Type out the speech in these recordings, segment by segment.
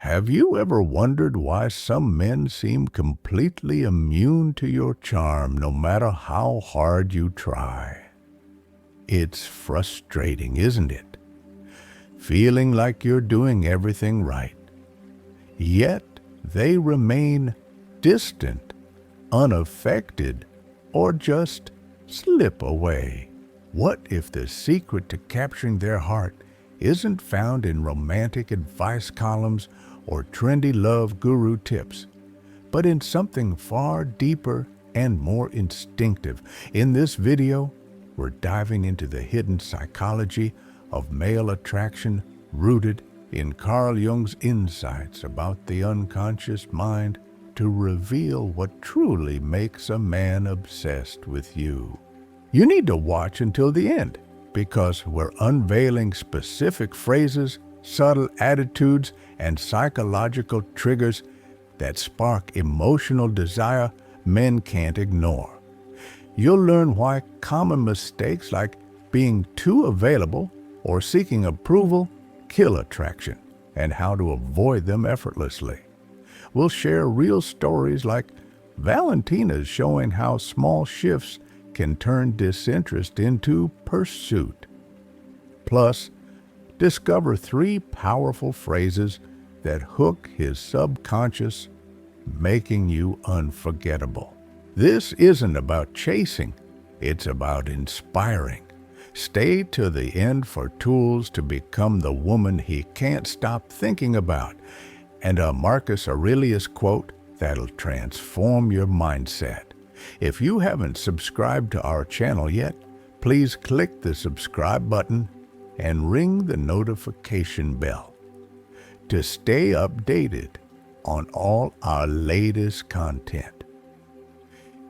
Have you ever wondered why some men seem completely immune to your charm no matter how hard you try? It's frustrating, isn't it? Feeling like you're doing everything right. Yet they remain distant, unaffected, or just slip away. What if the secret to capturing their heart isn't found in romantic advice columns or trendy love guru tips, but in something far deeper and more instinctive? In this video, we're diving into the hidden psychology of male attraction rooted in Carl Jung's insights about the unconscious mind to reveal what truly makes a man obsessed with you. You need to watch until the end, because we're unveiling specific phrases, subtle attitudes, and psychological triggers that spark emotional desire men can't ignore. You'll learn why common mistakes like being too available or seeking approval kill attraction, and how to avoid them effortlessly. We'll share real stories like Valentina's, showing how small shifts can turn disinterest into pursuit. Plus, discover 3 powerful phrases that hook his subconscious, making you unforgettable. This isn't about chasing, it's about inspiring. Stay to the end for tools to become the woman he can't stop thinking about, and a Marcus Aurelius quote that'll transform your mindset. If you haven't subscribed to our channel yet, please click the subscribe button and ring the notification bell to stay updated on all our latest content.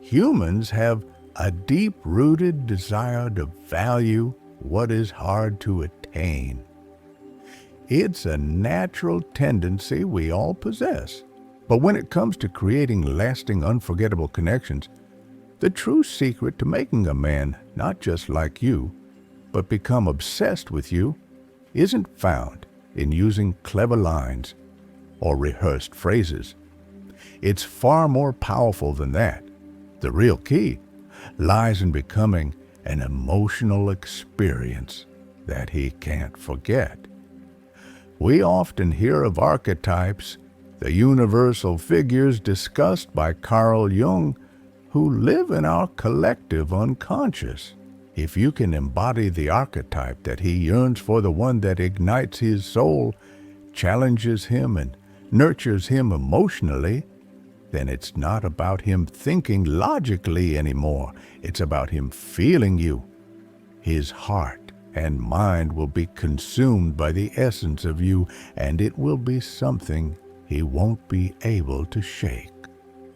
Humans have a deep-rooted desire to value what is hard to attain. It's a natural tendency we all possess. But when it comes to creating lasting, unforgettable connections, the true secret to making a man not just like you, but become obsessed with you, isn't found in using clever lines or rehearsed phrases. It's far more powerful than that. The real key lies in becoming an emotional experience that he can't forget. We often hear of archetypes, the universal figures discussed by Carl Jung, who live in our collective unconscious. If you can embody the archetype that he yearns for, the one that ignites his soul, challenges him, and nurtures him emotionally, then it's not about him thinking logically anymore. It's about him feeling you. His heart and mind will be consumed by the essence of you, and it will be something he won't be able to shake.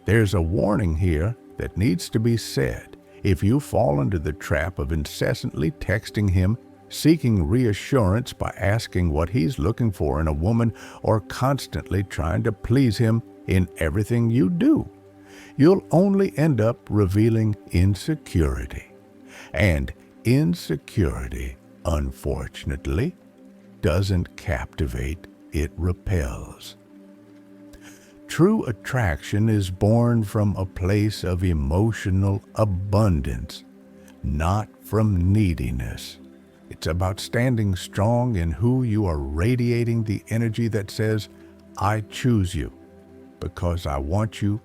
There's a warning here that needs to be said. If you fall into the trap of incessantly texting him, seeking reassurance by asking what he's looking for in a woman, or constantly trying to please him in everything you do, you'll only end up revealing insecurity. And insecurity, unfortunately, doesn't captivate, it repels. True attraction is born from a place of emotional abundance, not from neediness. It's about standing strong in who you are, radiating the energy that says, I choose you because I want you,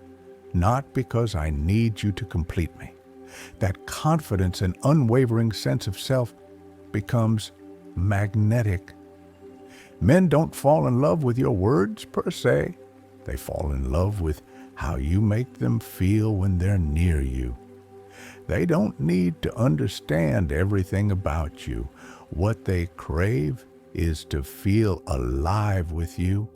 not because I need you to complete me. That confidence and unwavering sense of self becomes magnetic. Men don't fall in love with your words per se. They fall in love with how you make them feel when they're near you. They don't need to understand everything about you. What they crave is to feel alive with you.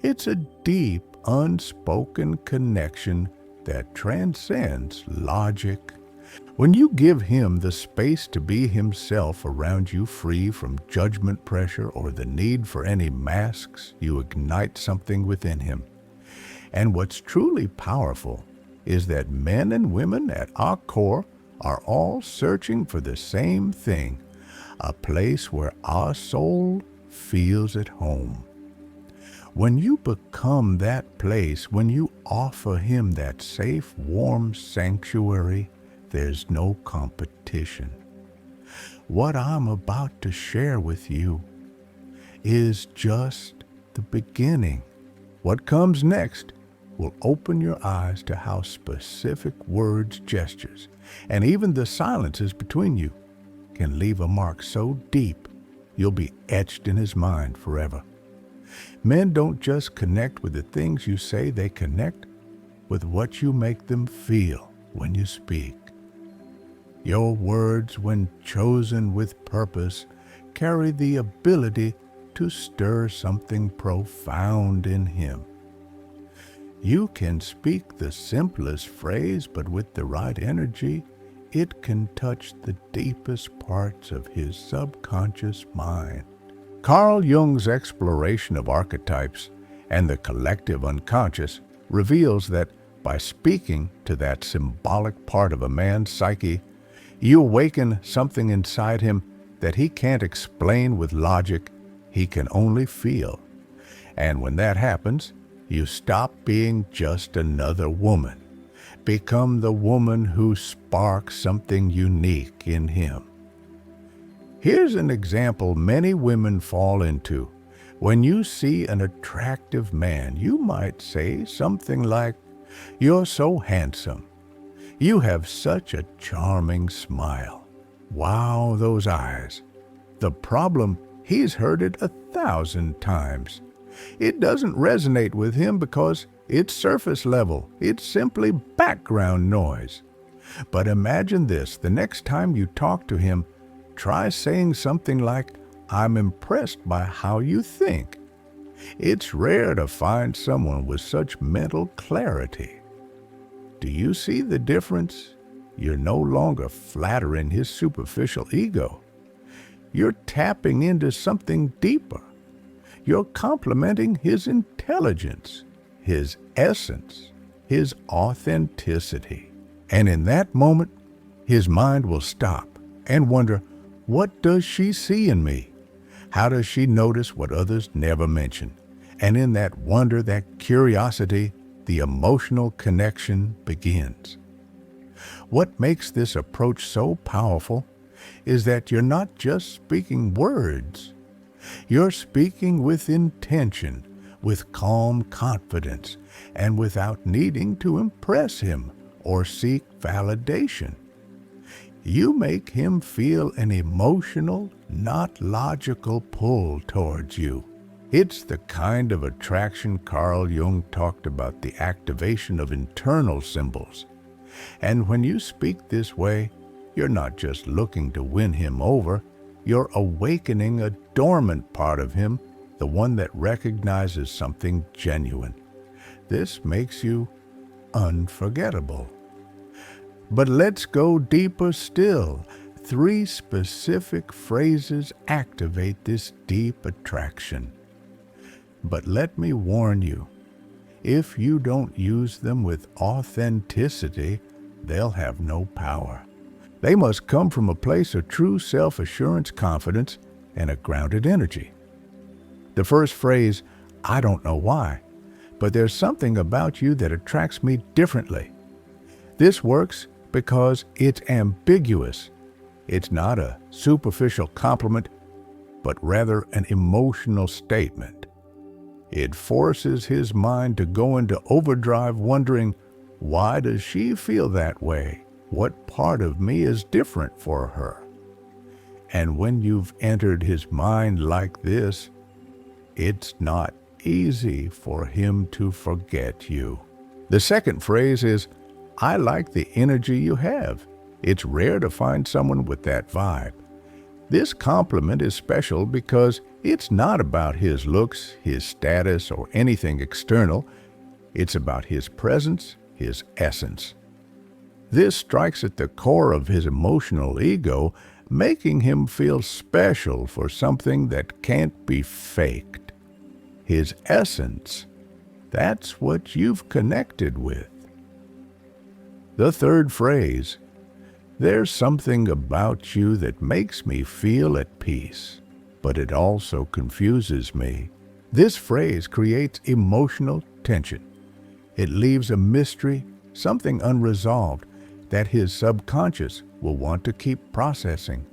It's a deep, unspoken connection that transcends logic. When you give him the space to be himself around you, free from judgment pressure or the need for any masks, you ignite something within him. And what's truly powerful is that men and women at our core are all searching for the same thing, a place where our soul feels at home. When you become that place, when you offer him that safe, warm sanctuary, there's no competition. What I'm about to share with you is just the beginning. What comes next will open your eyes to how specific words, gestures, and even the silences between you can leave a mark so deep you'll be etched in his mind forever. Men don't just connect with the things you say, they connect with what you make them feel when you speak. Your words, when chosen with purpose, carry the ability to stir something profound in him. You can speak the simplest phrase, but with the right energy, it can touch the deepest parts of his subconscious mind. Carl Jung's exploration of archetypes and the collective unconscious reveals that by speaking to that symbolic part of a man's psyche, you awaken something inside him that he can't explain with logic, he can only feel. And when that happens, you stop being just another woman, become the woman who sparks something unique in him. Here's an example many women fall into. When you see an attractive man, you might say something like, "You're so handsome. You have such a charming smile. Wow, those eyes." The problem, he's heard it 1,000 times. It doesn't resonate with him because it's surface level. It's simply background noise. But imagine this, the next time you talk to him, try saying something like, "I'm impressed by how you think." It's rare to find someone with such mental clarity. Do you see the difference? You're no longer flattering his superficial ego. You're tapping into something deeper. You're complimenting his intelligence, his essence, his authenticity. And in that moment, his mind will stop and wonder, what does she see in me? How does she notice what others never mention? And in that wonder, that curiosity, the emotional connection begins. What makes this approach so powerful is that you're not just speaking words. You're speaking with intention, with calm confidence, and without needing to impress him or seek validation. You make him feel an emotional, not logical pull towards you. It's the kind of attraction Carl Jung talked about, the activation of internal symbols. And when you speak this way, you're not just looking to win him over, you're awakening a dormant part of him, the one that recognizes something genuine. This makes you unforgettable. But let's go deeper still. 3 specific phrases activate this deep attraction. But let me warn you, if you don't use them with authenticity, they'll have no power. They must come from a place of true self-assurance, confidence, and a grounded energy. The first phrase, "I don't know why, but there's something about you that attracts me differently." This works because it's ambiguous. It's not a superficial compliment, but rather an emotional statement. It forces his mind to go into overdrive, wondering, why does she feel that way? What part of me is different for her? And when you've entered his mind like this, it's not easy for him to forget you. The second phrase is, "I like the energy you have." It's rare to find someone with that vibe. This compliment is special because it's not about his looks, his status, or anything external. It's about his presence, his essence. This strikes at the core of his emotional ego, making him feel special for something that can't be faked. His essence, that's what you've connected with. The third phrase, "There's something about you that makes me feel at peace, but it also confuses me." This phrase creates emotional tension. It leaves a mystery, something unresolved, that his subconscious will want to keep processing.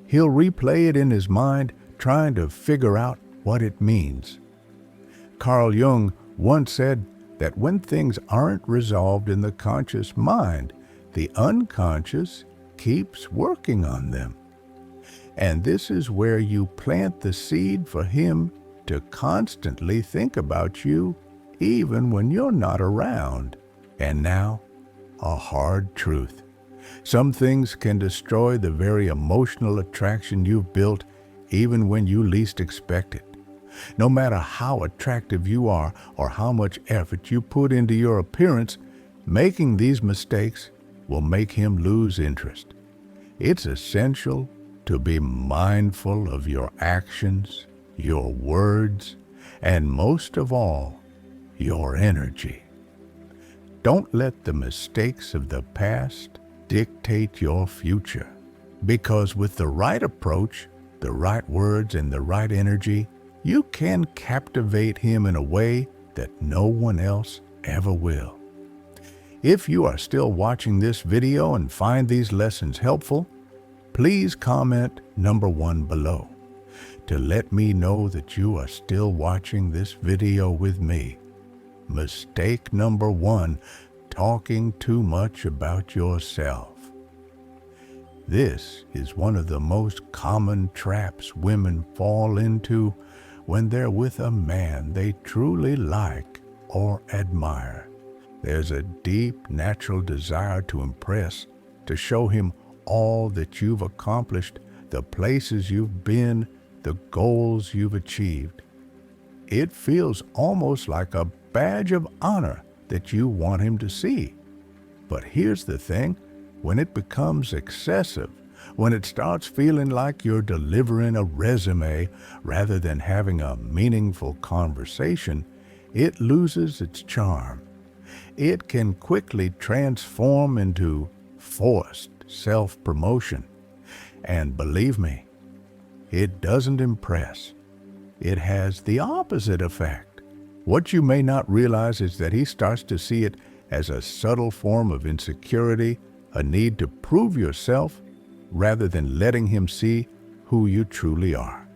He'll replay it in his mind, trying to figure out what it means. Carl Jung once said that when things aren't resolved in the conscious mind, the unconscious keeps working on them. And this is where you plant the seed for him to constantly think about you, even when you're not around. And now, a hard truth. Some things can destroy the very emotional attraction you've built, even when you least expect it. No matter how attractive you are or how much effort you put into your appearance, making these mistakes will make him lose interest. It's essential to be mindful of your actions, your words, and most of all, your energy. Don't let the mistakes of the past dictate your future, because with the right approach, the right words, and the right energy, you can captivate him in a way that no one else ever will. If you are still watching this video and find these lessons helpful, please comment number 1 below to let me know that you are still watching this video with me. Mistake number 1, talking too much about yourself. This is one of the most common traps women fall into when they're with a man they truly like or admire. There's a deep, natural desire to impress, to show him all that you've accomplished, the places you've been, the goals you've achieved. It feels almost like a badge of honor that you want him to see. But here's the thing, when it becomes excessive, when it starts feeling like you're delivering a resume rather than having a meaningful conversation, it loses its charm. It can quickly transform into forced self-promotion. And believe me, it doesn't impress. It has the opposite effect. What you may not realize is that he starts to see it as a subtle form of insecurity, a need to prove yourself, rather than letting him see who you truly are.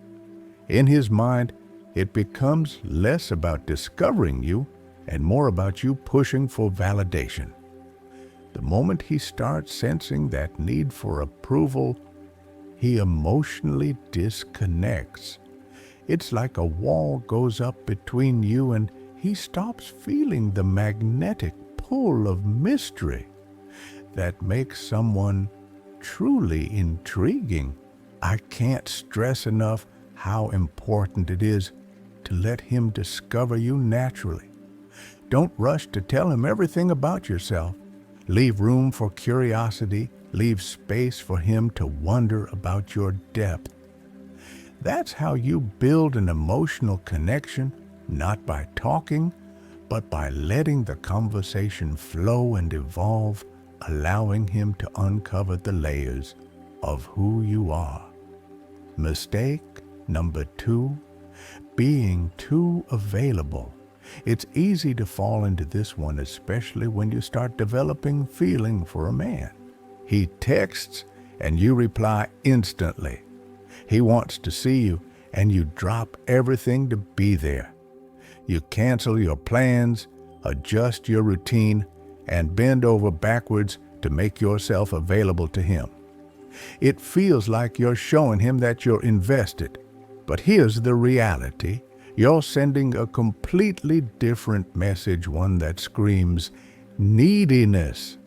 In his mind, it becomes less about discovering you and more about you pushing for validation. The moment he starts sensing that need for approval, he emotionally disconnects. It's like a wall goes up between you and he stops feeling the magnetic pull of mystery that makes someone truly intriguing. I can't stress enough how important it is to let him discover you naturally. Don't rush to tell him everything about yourself. Leave room for curiosity. Leave space for him to wonder about your depth. That's how you build an emotional connection, not by talking, but by letting the conversation flow and evolve, allowing him to uncover the layers of who you are. Mistake number 2, being too available. It's easy to fall into this one, especially when you start developing feeling for a man. He texts and you reply instantly. He wants to see you and you drop everything to be there. You cancel your plans, adjust your routine, and bend over backwards to make yourself available to him. It feels like you're showing him that you're invested. But here's the reality. You're sending a completely different message, one that screams neediness.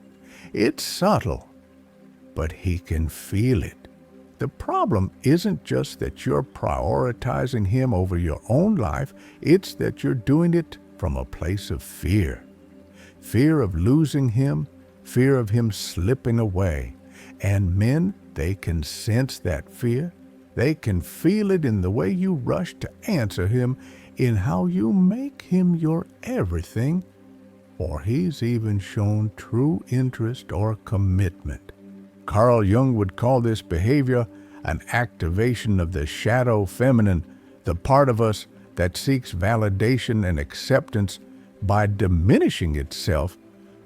It's subtle, but he can feel it. The problem isn't just that you're prioritizing him over your own life, it's that you're doing it from a place of fear. Fear of losing him, fear of him slipping away. And men, they can sense that fear. They can feel it in the way you rush to answer him, in how you make him your everything, or he's even shown true interest or commitment. Carl Jung would call this behavior an activation of the shadow feminine, the part of us that seeks validation and acceptance by diminishing itself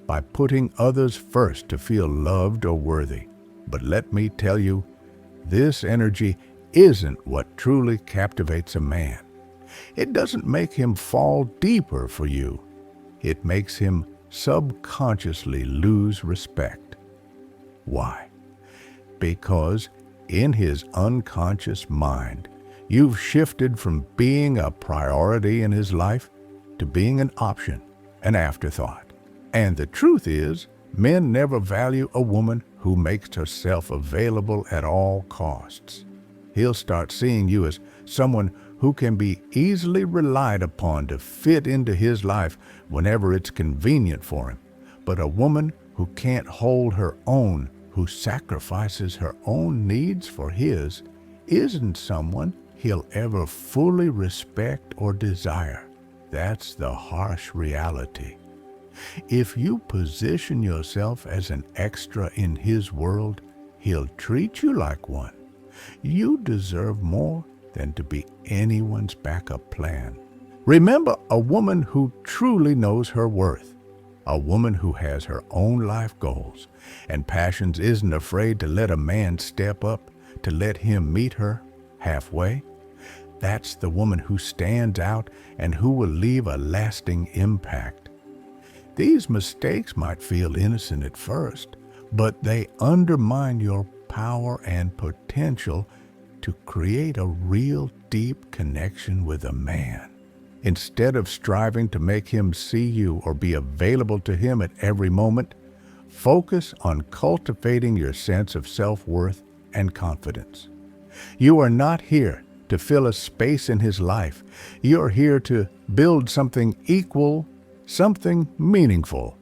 by putting others first to feel loved or worthy. But let me tell you, this energy isn't what truly captivates a man. It doesn't make him fall deeper for you. It makes him subconsciously lose respect. Why? Because in his unconscious mind, you've shifted from being a priority in his life to being an option, an afterthought. And the truth is, men never value a woman who makes herself available at all costs. He'll start seeing you as someone who can be easily relied upon to fit into his life whenever it's convenient for him. But a woman who can't hold her own, who sacrifices her own needs for his, isn't someone he'll ever fully respect or desire. That's the harsh reality. If you position yourself as an extra in his world, he'll treat you like one. You deserve more than to be anyone's backup plan. Remember, a woman who truly knows her worth, a woman who has her own life goals and passions, isn't afraid to let a man step up, to let him meet her halfway. That's the woman who stands out and who will leave a lasting impact. These mistakes might feel innocent at first, but they undermine your power and potential to create a real deep connection with a man. Instead of striving to make him see you or be available to him at every moment, focus on cultivating your sense of self-worth and confidence. You are not here to fill a space in his life. You're here to build something equal, something meaningful.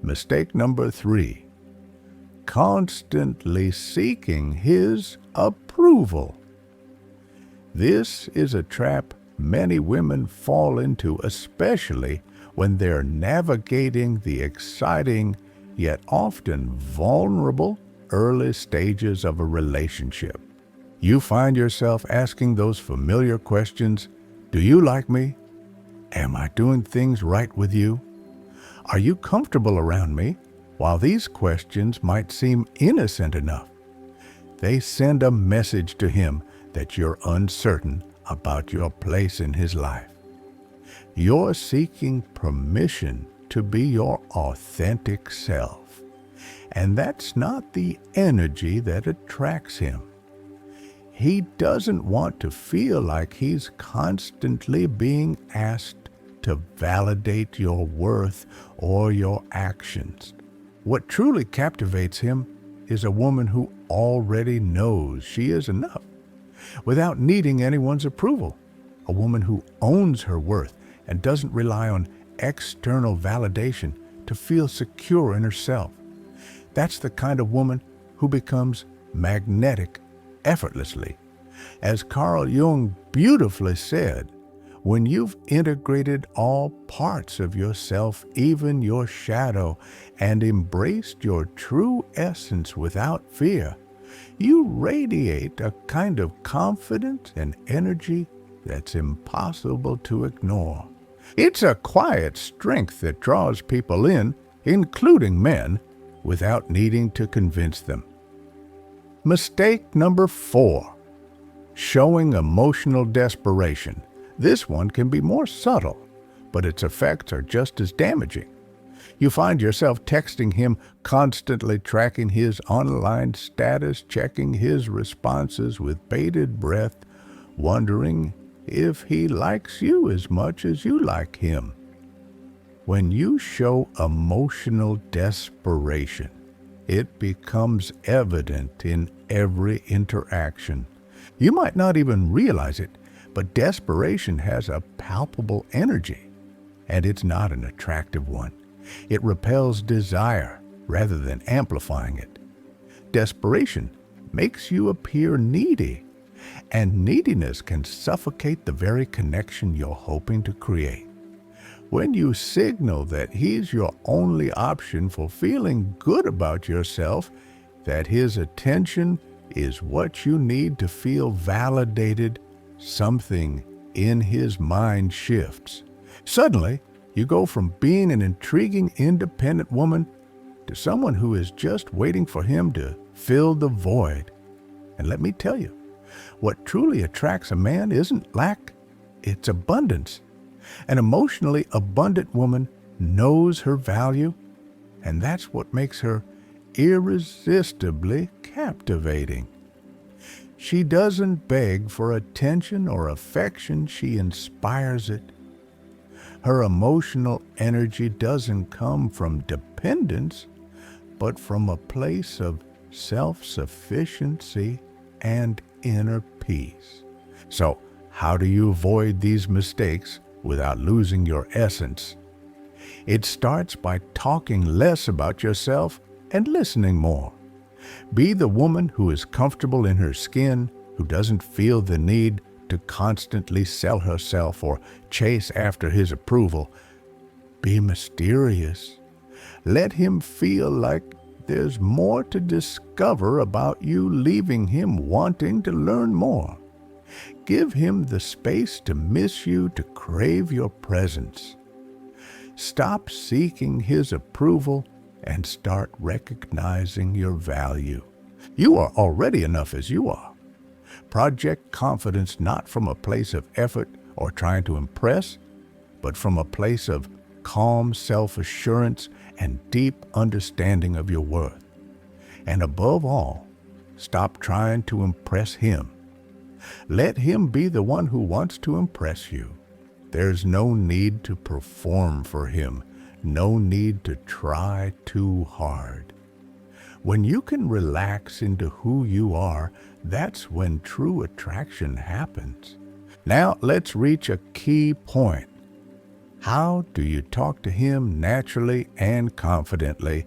Mistake number 3. Constantly seeking his approval. This is a trap many women fall into, especially when they're navigating the exciting yet often vulnerable early stages of a relationship. You find yourself asking those familiar questions: do you like me? Am I doing things right with you? Are you comfortable around me? While these questions might seem innocent enough, they send a message to him that you're uncertain about your place in his life. You're seeking permission to be your authentic self, and that's not the energy that attracts him. He doesn't want to feel like he's constantly being asked to validate your worth or your actions. What truly captivates him is a woman who already knows she is enough, without needing anyone's approval. A woman who owns her worth and doesn't rely on external validation to feel secure in herself. That's the kind of woman who becomes magnetic effortlessly. As Carl Jung beautifully said, when you've integrated all parts of yourself, even your shadow, and embraced your true essence without fear, you radiate a kind of confidence and energy that's impossible to ignore. It's a quiet strength that draws people in, including men, without needing to convince them. Mistake number 4. Showing emotional desperation. This one can be more subtle, but its effects are just as damaging. You find yourself texting him, constantly tracking his online status, checking his responses with bated breath, wondering if he likes you as much as you like him. When you show emotional desperation, it becomes evident in every interaction. You might not even realize it, but desperation has a palpable energy, and it's not an attractive one. It repels desire rather than amplifying it. Desperation makes you appear needy, and neediness can suffocate the very connection you're hoping to create. When you signal that he's your only option for feeling good about yourself, that his attention is what you need to feel validated, something in his mind shifts. Suddenly, you go from being an intriguing, independent woman to someone who is just waiting for him to fill the void. And let me tell you, what truly attracts a man isn't lack, it's abundance. An emotionally abundant woman knows her value, and that's what makes her irresistibly captivating. She doesn't beg for attention or affection, she inspires it. Her emotional energy doesn't come from dependence, but from a place of self-sufficiency and inner peace. So, how do you avoid these mistakes without losing your essence? It starts by talking less about yourself and listening more. Be the woman who is comfortable in her skin, who doesn't feel the need to constantly sell herself or chase after his approval. Be mysterious. Let him feel like there's more to discover about you, leaving him wanting to learn more. Give him the space to miss you, to crave your presence. Stop seeking his approval and start recognizing your value. You are already enough as you are. Project confidence not from a place of effort or trying to impress, but from a place of calm self-assurance and deep understanding of your worth. And above all, stop trying to impress him. Let him be the one who wants to impress you. There's no need to perform for him, no need to try too hard. When you can relax into who you are, that's when true attraction happens. Now let's reach a key point. How do you talk to him naturally and confidently,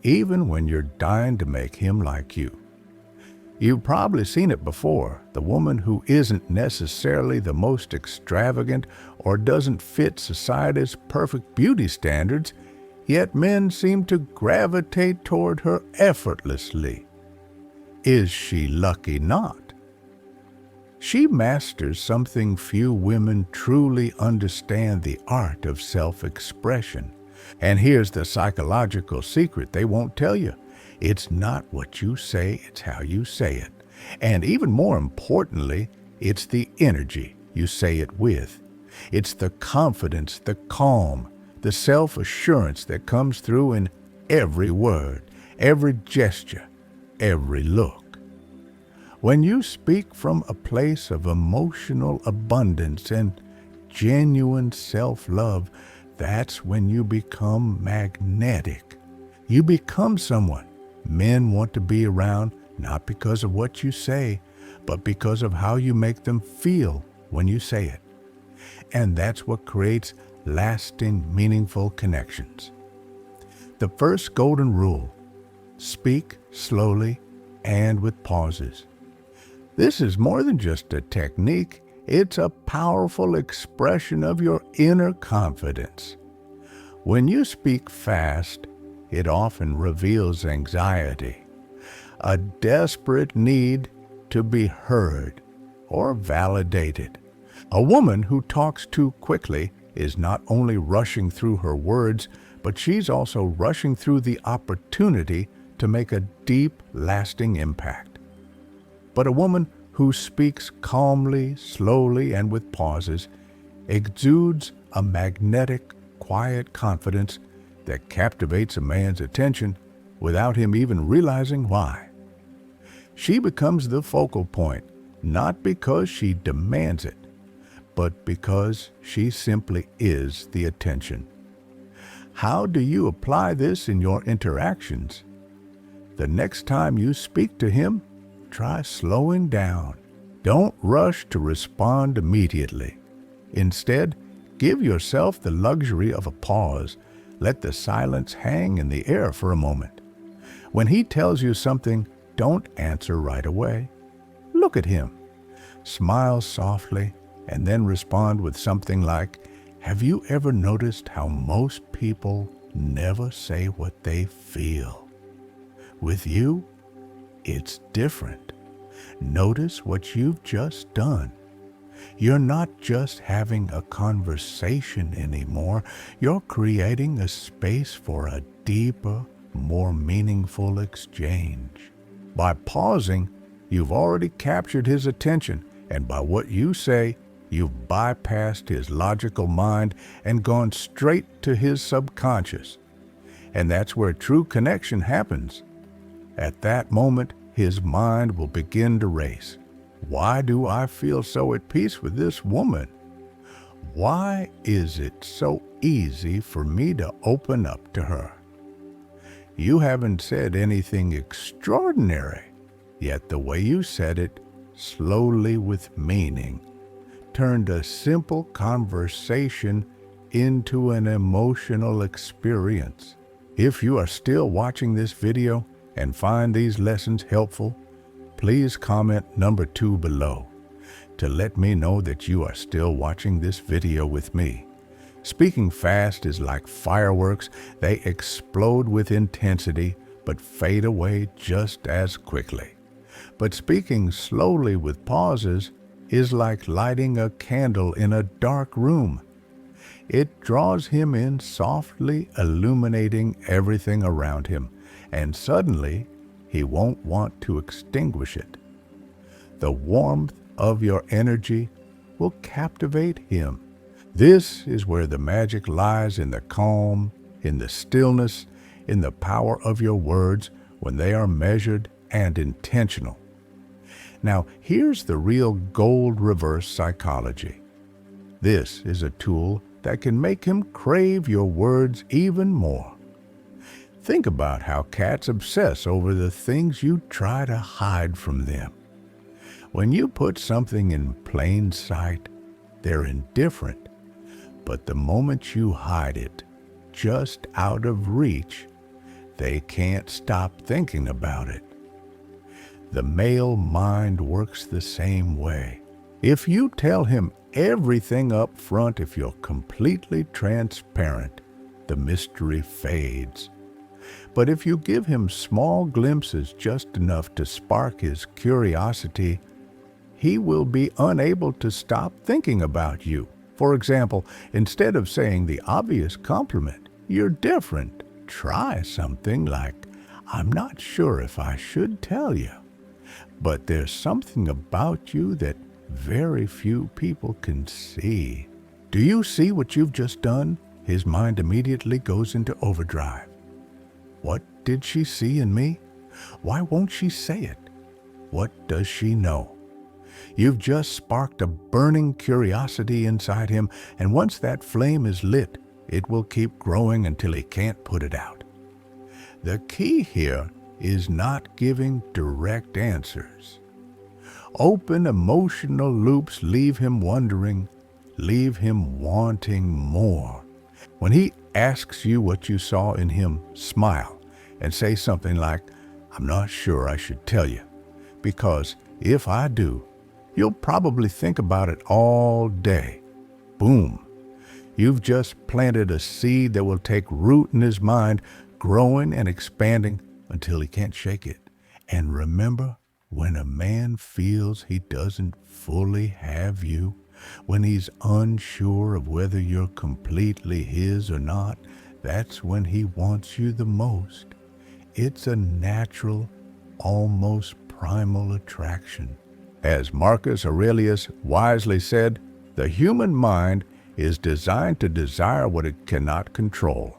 even when you're dying to make him like you? You've probably seen it before, the woman who isn't necessarily the most extravagant or doesn't fit society's perfect beauty standards, yet men seem to gravitate toward her effortlessly. Is she lucky not? She masters something few women truly understand, the art of self-expression. And here's the psychological secret they won't tell you. It's not what you say, it's how you say it. And even more importantly, it's the energy you say it with. It's the confidence, the calm, the self-assurance that comes through in every word, every gesture, every look. When you speak from a place of emotional abundance and genuine self-love, that's when you become magnetic. You become someone men want to be around, not because of what you say, but because of how you make them feel when you say it. And that's what creates lasting, meaningful connections. The first golden rule: speak slowly and with pauses. This is more than just a technique, it's a powerful expression of your inner confidence. When you speak fast, it often reveals anxiety, a desperate need to be heard or validated. A woman who talks too quickly is not only rushing through her words, but she's also rushing through the opportunity to make a deep, lasting impact. But a woman who speaks calmly, slowly, and with pauses exudes a magnetic, quiet confidence that captivates a man's attention without him even realizing why. She becomes the focal point, not because she demands it, but because she simply is the attention. How do you apply this in your interactions? The next time you speak to him, try slowing down. Don't rush to respond immediately. Instead, give yourself the luxury of a pause. Let the silence hang in the air for a moment. When he tells you something, don't answer right away. Look at him. Smile softly, and then respond with something like, "Have you ever noticed how most people never say what they feel? With you, it's different. Notice what you've just done." You're not just having a conversation anymore. You're creating a space for a deeper, more meaningful exchange. By pausing, you've already captured his attention, and by what you say, you've bypassed his logical mind and gone straight to his subconscious. And that's where true connection happens. At that moment, his mind will begin to race. Why do I feel so at peace with this woman? Why is it so easy for me to open up to her? You haven't said anything extraordinary, yet the way you said it, slowly with meaning, turned a simple conversation into an emotional experience. If you are still watching this video and find these lessons helpful, please comment number 2 below to let me know that you are still watching this video with me. Speaking fast is like fireworks. They explode with intensity but fade away just as quickly. But speaking slowly with pauses is like lighting a candle in a dark room. It draws him in softly, illuminating everything around him, and suddenly he won't want to extinguish it. The warmth of your energy will captivate him. This is where the magic lies, in the calm, in the stillness, in the power of your words when they are measured and intentional. Now, here's the real gold reverse psychology. This is a tool that can make him crave your words even more. Think about how cats obsess over the things you try to hide from them. When you put something in plain sight, they're indifferent. But the moment you hide it, just out of reach, they can't stop thinking about it. The male mind works the same way. If you tell him everything up front, if you're completely transparent, the mystery fades. But if you give him small glimpses, just enough to spark his curiosity, he will be unable to stop thinking about you. For example, instead of saying the obvious compliment, "You're different," try something like, "I'm not sure if I should tell you, but there's something about you that very few people can see." Do you see what you've just done? His mind immediately goes into overdrive. What did she see in me? Why won't she say it? What does she know? You've just sparked a burning curiosity inside him, and once that flame is lit, it will keep growing until he can't put it out. The key here is not giving direct answers. Open emotional loops leave him wondering, leave him wanting more. When he asks you what you saw in him, smile and say something like, "I'm not sure I should tell you, because if I do, you'll probably think about it all day." Boom. You've just planted a seed that will take root in his mind, growing and expanding until he can't shake it. And remember, when a man feels he doesn't fully have you, when he's unsure of whether you're completely his or not, that's when he wants you the most. It's a natural, almost primal attraction. As Marcus Aurelius wisely said, the human mind is designed to desire what it cannot control.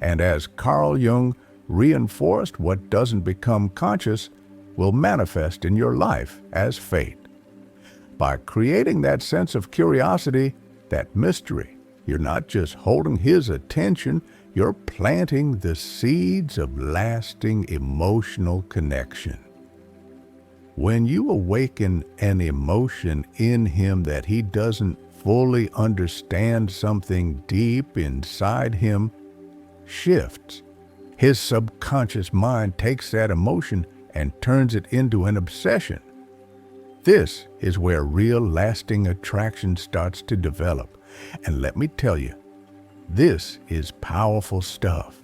And as Carl Jung reinforced, what doesn't become conscious will manifest in your life as fate. By creating that sense of curiosity, that mystery, you're not just holding his attention, you're planting the seeds of lasting emotional connection. When you awaken an emotion in him that he doesn't fully understand, something deep inside him shifts. His subconscious mind takes that emotion and turns it into an obsession. This is where real lasting attraction starts to develop. And let me tell you, this is powerful stuff.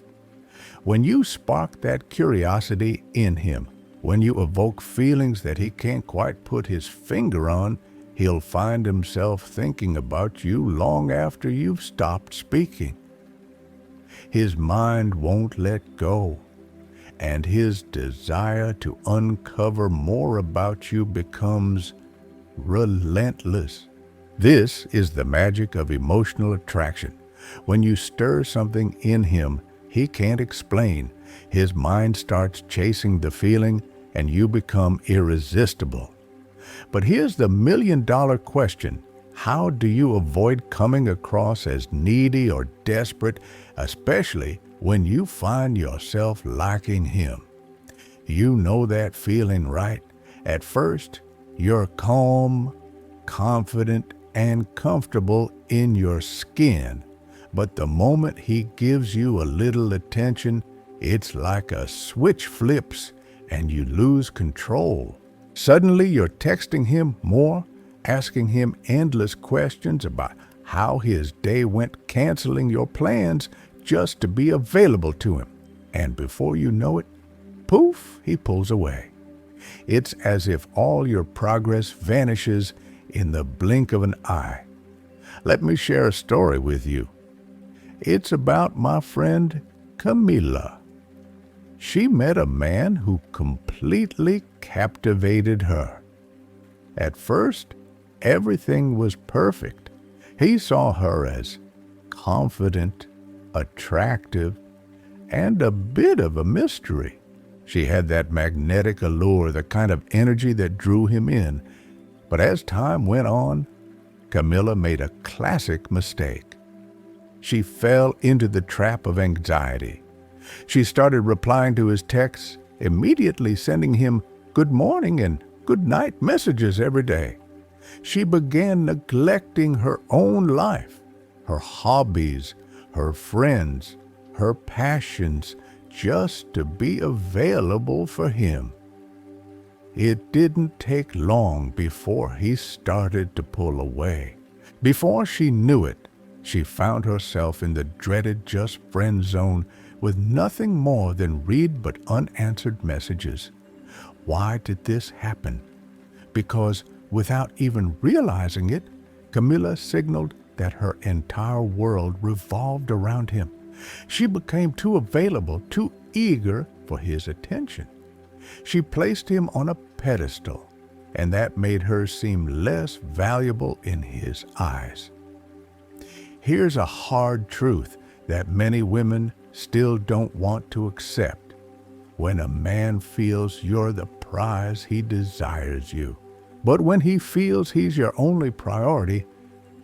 When you spark that curiosity in him, when you evoke feelings that he can't quite put his finger on, he'll find himself thinking about you long after you've stopped speaking. His mind won't let go, and his desire to uncover more about you becomes relentless. This is the magic of emotional attraction. When you stir something in him he can't explain, his mind starts chasing the feeling and you become irresistible. But here's the million-dollar question. How do you avoid coming across as needy or desperate, especially when you find yourself liking him? You know that feeling, right? At first, you're calm, confident, and comfortable in your skin. But the moment he gives you a little attention, it's like a switch flips and you lose control. Suddenly you're texting him more, asking him endless questions about how his day went, canceling your plans just to be available to him. And before you know it, poof, he pulls away. It's as if all your progress vanishes in the blink of an eye. Let me share a story with you. It's about my friend Camila. She met a man who completely captivated her. At first, everything was perfect. He saw her as confident, attractive, and a bit of a mystery. She had that magnetic allure, the kind of energy that drew him in. But as time went on, Camila made a classic mistake. She fell into the trap of anxiety. She started replying to his texts, immediately sending him good morning and good night messages every day. She began neglecting her own life, her hobbies, her friends, her passions, just to be available for him. It didn't take long before he started to pull away. Before she knew it, she found herself in the dreaded just friend zone with nothing more than read but unanswered messages. Why did this happen? Because without even realizing it, Camila signaled that her entire world revolved around him. She became too available, too eager for his attention. She placed him on a pedestal, and that made her seem less valuable in his eyes. Here's a hard truth that many women still don't want to accept. When a man feels you're the prize, he desires you. But when he feels he's your only priority,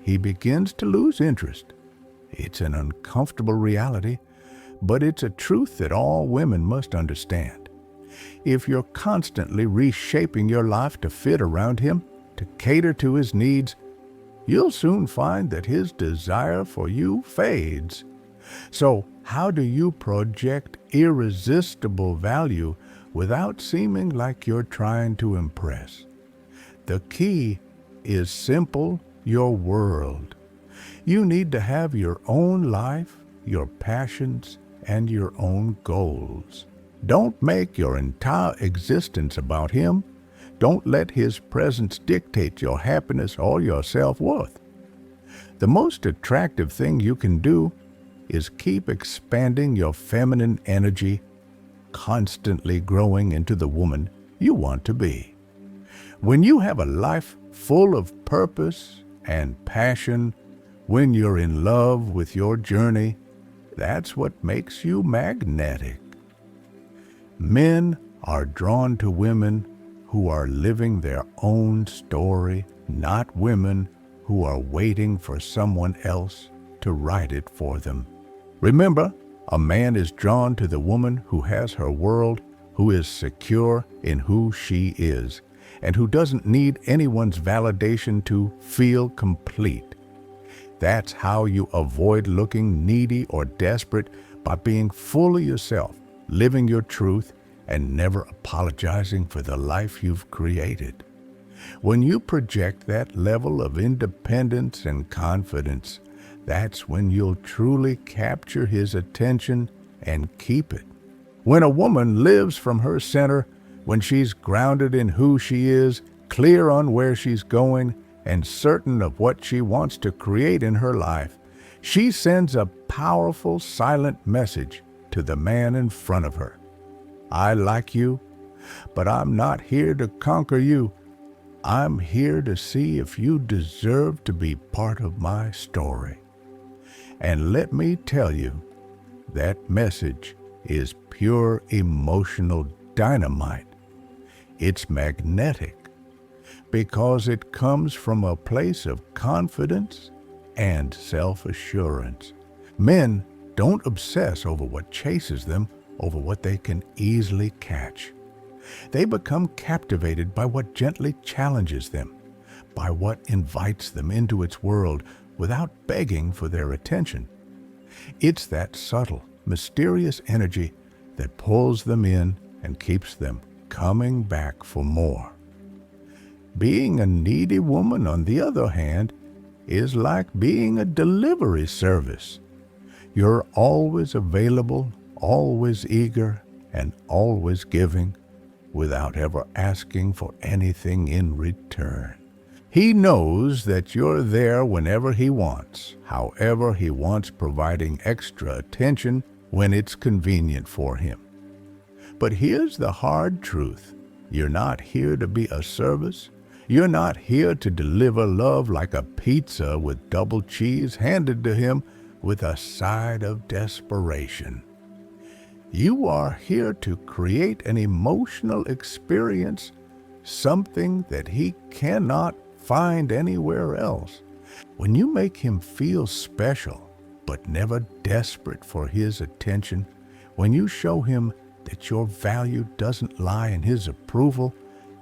he begins to lose interest. It's an uncomfortable reality, but it's a truth that all women must understand. If you're constantly reshaping your life to fit around him, to cater to his needs, you'll soon find that his desire for you fades. So, how do you project irresistible value without seeming like you're trying to impress? The key is simple: your world. You need to have your own life, your passions, and your own goals. Don't make your entire existence about him. Don't let his presence dictate your happiness or your self-worth. The most attractive thing you can do is keep expanding your feminine energy, constantly growing into the woman you want to be. When you have a life full of purpose and passion, when you're in love with your journey, that's what makes you magnetic. Men are drawn to women who are living their own story, not women who are waiting for someone else to write it for them. Remember, a man is drawn to the woman who has her world, who is secure in who she is, and who doesn't need anyone's validation to feel complete. That's how you avoid looking needy or desperate, by being fully yourself, living your truth, and never apologizing for the life you've created. When you project that level of independence and confidence, that's when you'll truly capture his attention and keep it. When a woman lives from her center, when she's grounded in who she is, clear on where she's going, and certain of what she wants to create in her life, she sends a powerful silent message to the man in front of her. I like you, but I'm not here to conquer you. I'm here to see if you deserve to be part of my story. And let me tell you, that message is pure emotional dynamite. It's magnetic because it comes from a place of confidence and self-assurance. Men don't obsess over what chases them, over what they can easily catch. They become captivated by what gently challenges them, by what invites them into its world without begging for their attention. It's that subtle, mysterious energy that pulls them in and keeps them coming back for more. Being a needy woman, on the other hand, is like being a delivery service. You're always available, always eager, and always giving, without ever asking for anything in return. He knows that you're there whenever he wants, however he wants, providing extra attention when it's convenient for him. But here's the hard truth. You're not here to be a service. You're not here to deliver love like a pizza with double cheese handed to him with a side of desperation. You are here to create an emotional experience, something that he cannot find anywhere else. When you make him feel special, but never desperate for his attention, when you show him that your value doesn't lie in his approval,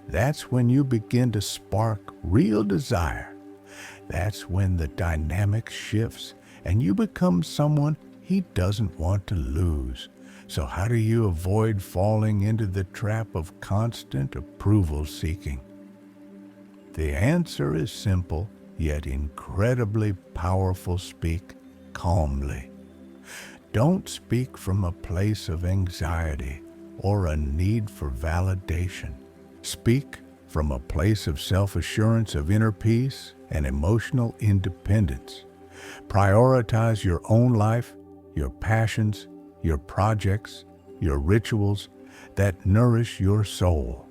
that's when you begin to spark real desire. That's when the dynamic shifts and you become someone he doesn't want to lose. So how do you avoid falling into the trap of constant approval seeking? The answer is simple, yet incredibly powerful. Speak calmly. Don't speak from a place of anxiety or a need for validation. Speak from a place of self-assurance, of inner peace, and emotional independence. Prioritize your own life, your passions, your projects, your rituals that nourish your soul.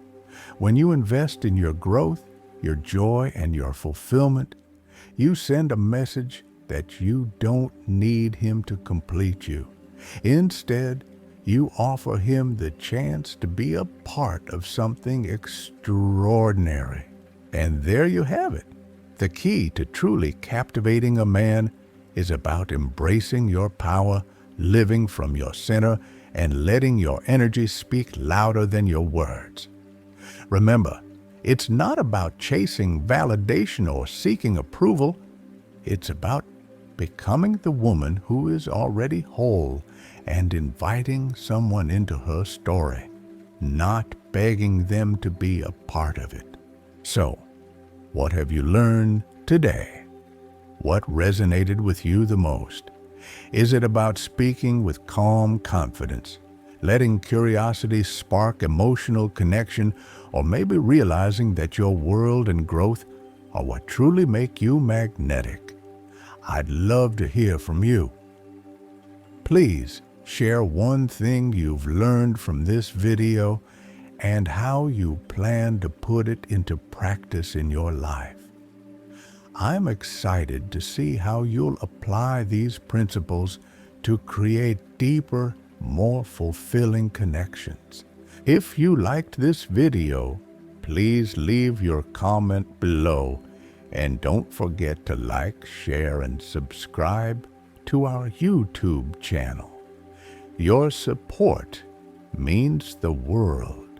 When you invest in your growth, your joy, and your fulfillment, you send a message that you don't need him to complete you. Instead, you offer him the chance to be a part of something extraordinary. And there you have it. The key to truly captivating a man is about embracing your power, living from your center, and letting your energy speak louder than your words. Remember, it's not about chasing validation or seeking approval. It's about becoming the woman who is already whole and inviting someone into her story, not begging them to be a part of it. So, what have you learned today? What resonated with you the most? Is it about speaking with calm confidence, letting curiosity spark emotional connection, or maybe realizing that your world and growth are what truly make you magnetic? I'd love to hear from you. Please share one thing you've learned from this video and how you plan to put it into practice in your life. I'm excited to see how you'll apply these principles to create deeper, more fulfilling connections. If you liked this video, please leave your comment below, and don't forget to like, share, and subscribe to our YouTube channel. Your support means the world.